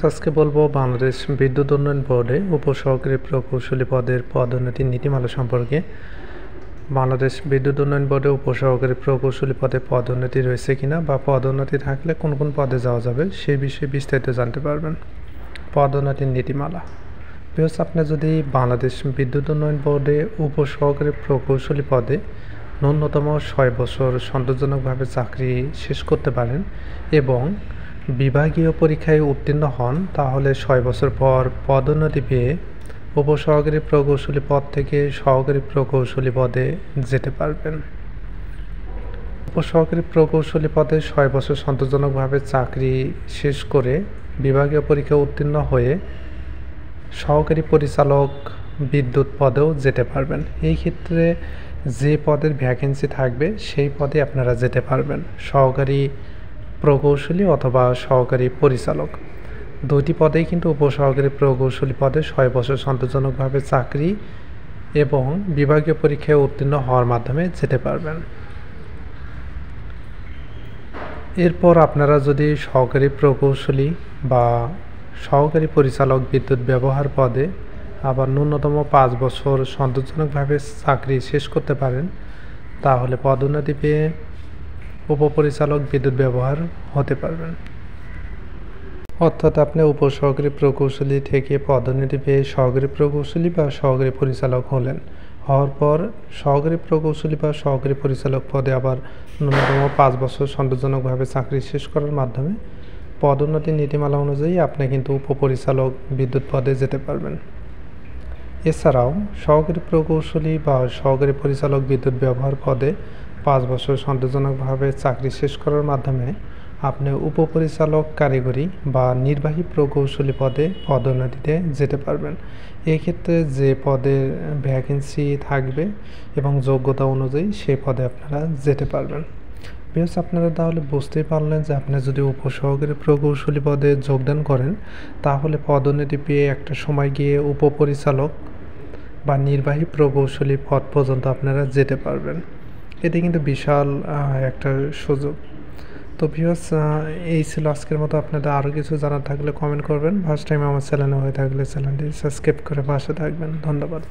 আজকে বলবো বাংলাদেশ বিদ্যুৎ উন্নয়ন বোর্ডে উপসহকারী প্রকৌশলী পদের পদোন্নতির নীতিমালা সম্পর্কে। বাংলাদেশ বিদ্যুৎ উন্নয়ন বোর্ডে উপসহকারী প্রকৌশলী পদে পদোন্নতি রয়েছে কিনা বা পদোন্নতি থাকলে কোন কোন পদে যাওয়া যাবে সেই বিষয়ে বিস্তারিত জানতে পারবেন। পদোন্নতির নীতিমালা। আপনি যদি বাংলাদেশ বিদ্যুৎ উন্নয়ন বোর্ডে উপসহকারী প্রকৌশলী পদে ন্যূনতম 6 বছর সন্তোষজনকভাবে চাকরি শেষ করতে পারেন এবং বিভাগীয় পরীক্ষায় উত্তীর্ণ হন, তাহলে 6 বছর পর পদোন্নতি পেয়ে উপসহকারী প্রকৌশলী পদ থেকে সহকারী প্রকৌশলী পদে যেতে পারবেন। উপসহকারী প্রকৌশলী পদে 6 বছর সন্তোষজনকভাবে চাকরি শেষ করে বিভাগীয় পরীক্ষা উত্তীর্ণ হয়ে সহকারী পরিচালক বিদ্যুৎ পদেও যেতে পারবেন। এই ক্ষেত্রে যে পদের ভ্যাকেন্সি থাকবে সেই পদে আপনারা যেতে পারবেন। সহকারী প্রকৌশলী অথবা সহকারী পরিচালক দুইটি পদেই কিন্তু উপসহকারী প্রকৌশলী পদে 6 বছর সন্তোষজনকভাবে চাকরি এবং বিভাগীয় পরীক্ষায় উত্তীর্ণ হওয়ার মাধ্যমে যেতে পারবেন। এরপর আপনারা যদি সহকারী প্রকৌশলী বা সহকারী পরিচালক বিদ্যুৎ ব্যবহার পদে আবার ন্যূনতম 5 বছর সন্তোষজনকভাবে চাকরি শেষ করতে পারেন, তাহলে পদোন্নতি পেয়ে উপপরিচালক বিদ্যুৎ ব্যবহার হতে পারবেন। অর্থাৎ আপনি উপসহকারী প্রকৌশলী থেকে পদোন্নতি পেয়ে সহকারী প্রকৌশলী বা সহকারী পরিচালক হলেন। হওয়ার পর সহকারী প্রকৌশলী বা সহকারী পরিচালক পদে আবার ন্যূনতম 5 বছর সন্তোষজনকভাবে চাকরি শেষ করার মাধ্যমে পদোন্নতির নীতিমালা অনুযায়ী আপনি কিন্তু উপপরিচালক বিদ্যুৎ পদে যেতে পারবেন। এছাড়াও সহকারী প্রকৌশলী বা সহকারী পরিচালক বিদ্যুৎ ব্যবহার পদে 5 বছর সন্তোষজনকভাবে চাকরি শেষ করার মাধ্যমে আপনি উপপরিচালক কারিগরি বা নির্বাহী প্রকৌশলী পদে পদোন্নতিতে যেতে পারবেন। এক্ষেত্রে যে পদের ভ্যাকেন্সি থাকবে এবং যোগ্যতা অনুযায়ী সেই পদে আপনারা যেতে পারবেন। আপনারা তাহলে বুঝতেই পারলেন যে আপনি যদি উপসহকারী প্রকৌশলী পদে যোগদান করেন, তাহলে পদোন্নতি পেয়ে একটা সময় গিয়ে উপপরিচালক বা নির্বাহী প্রকৌশলী পদ পর্যন্ত আপনারা যেতে পারবেন। এটি কিন্তু বিশাল একটা সুযোগ। তো এই ছিল আজকের মতো। আপনাদের আরও কিছু জানার থাকলে কমেন্ট করবেন। ফার্স্ট টাইম আমার চ্যানেলে হয়ে থাকলে চ্যানেলটি সাবস্ক্রাইব করে পাশে থাকবেন। ধন্যবাদ।